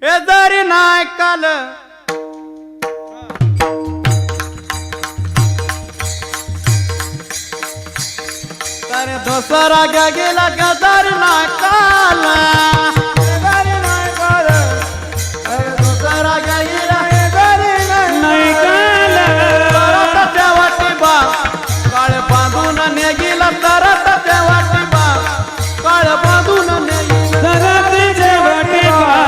हे जरी नाही काल तर दुसरा गेला गदर नाही काल दुसरा गेला नाही काल त्या वाटी बा काळ बांधून नेगिला तरत त्या वाटी बा काळ बांधून नेगिला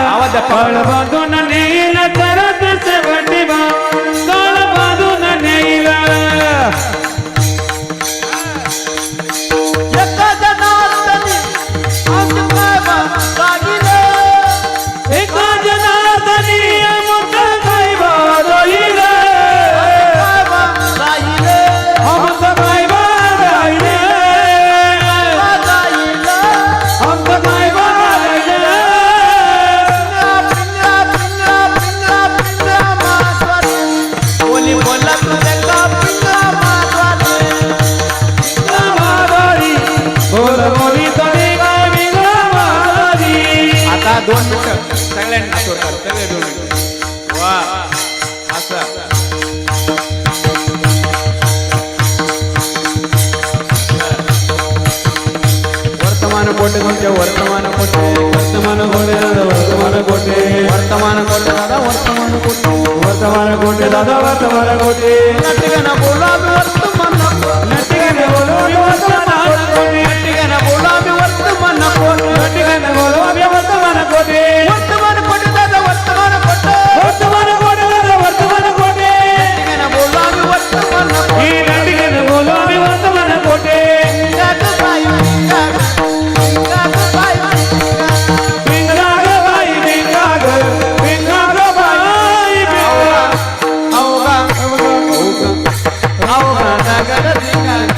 आवाज काळ बांधून नेला तरत शेवटी बा काळ बांधून नेला दोन मिनिटं सगळ्यांना सगळे 2 मिनिटं वा असं वर्तमान कोटे तुमच्या वर्तमान कोटे वर्तमान कोटे दादा वर्तमान कोटे वर्तमान कोटे दादा वर्तमान कोटे वर्तमान कोटे दादा वर्तमान कोटे नटिकाना बोला मी वर्तमान नटिकाने बोलो मी वर्तमान कोटे नटिकाना बोला मी वर्तमान कोटे नटिकाने बोलो मी वर्तमान कोटे वर्तमान कोटे दादा वर्तमान कोटे वर्तमान कोटे दादा वर्तमान कोटे नटिकाना बोला मी वर्तमान कोटे ही नटिकाने बोलो मी वर्तमान कोटे गाग बाई गाग बाई बिंगाग बाई बिंगाग बिंगाग बाई बिंगाग औगा औगा नगर दिगाग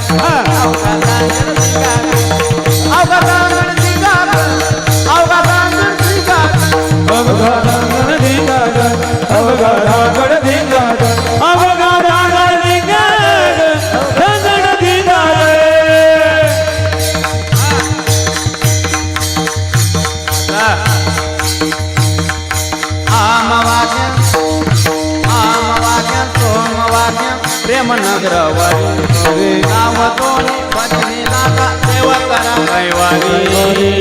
औगा नगर दिगाग औगा नगर दिगाग औगा नगर दिगाग अवघाडागड धिंगाड अवघाडागड धिंगाड अवघाडागड धिंगाड ढंगड धिंगाड प्रेम नगर वारी गाव दोन्ही भजनी लागा देव करा कैवारी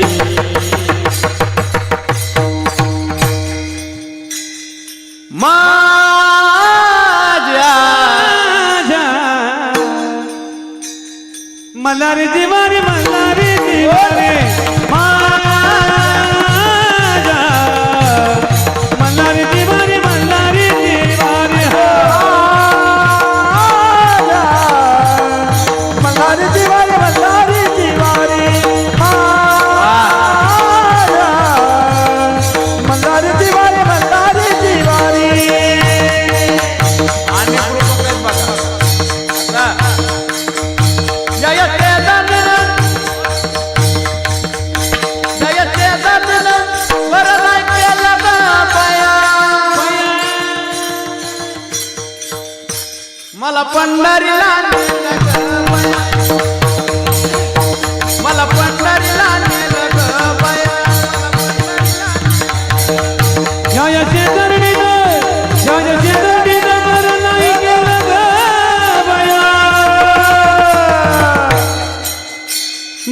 माझ्या मल्हारी दिवारी मल्हारी दिवारी माझ्या मल्हारी दिवारी मल्हारी दिवारी मल्हारी दिवारी मल्हारी दिवारी मल्हारी दिवारी मल्हारी दिवारी आणि कृपा बघा जयते दनन वरदाय केला बाया मला पंढरीला नेलं ग बाया मला पंढरीला नेलं ग बाया या शेतरणीनं मरण नाही गेलं ग बाया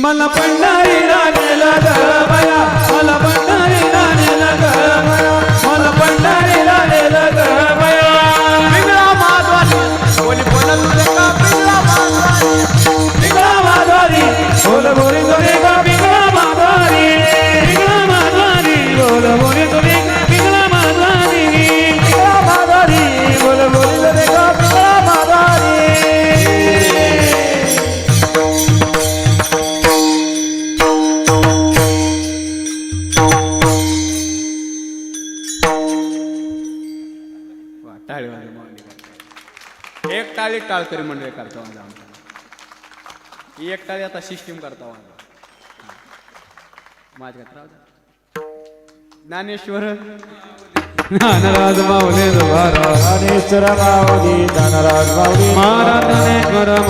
मला पंढरीला नेलं ग बाया मला पंढरीला नेलं ग बाया मला पंढरीला नेलं ग बाया पिंगळा माधवारी बोली बोलत तुझे का पिंगळा माधवारी पिंगळा माधवारी बोल बोली तुले का पिंगळा माधवारी पिंगळा माधवारी बोल बोली तुले का पिंगळा माधवारी पिंगळा माधवारी बोल बोली तुले का पिंगळा माधवारी टाळी एक टाळी टाळकरी मंडळी करता ही एक टाळी आता सिस्टीम करता माझ्या ज्ञानेश्वर ज्ञानराज माऊली ज्ञानेश्वर माऊली ज्ञानराज माऊली महाराज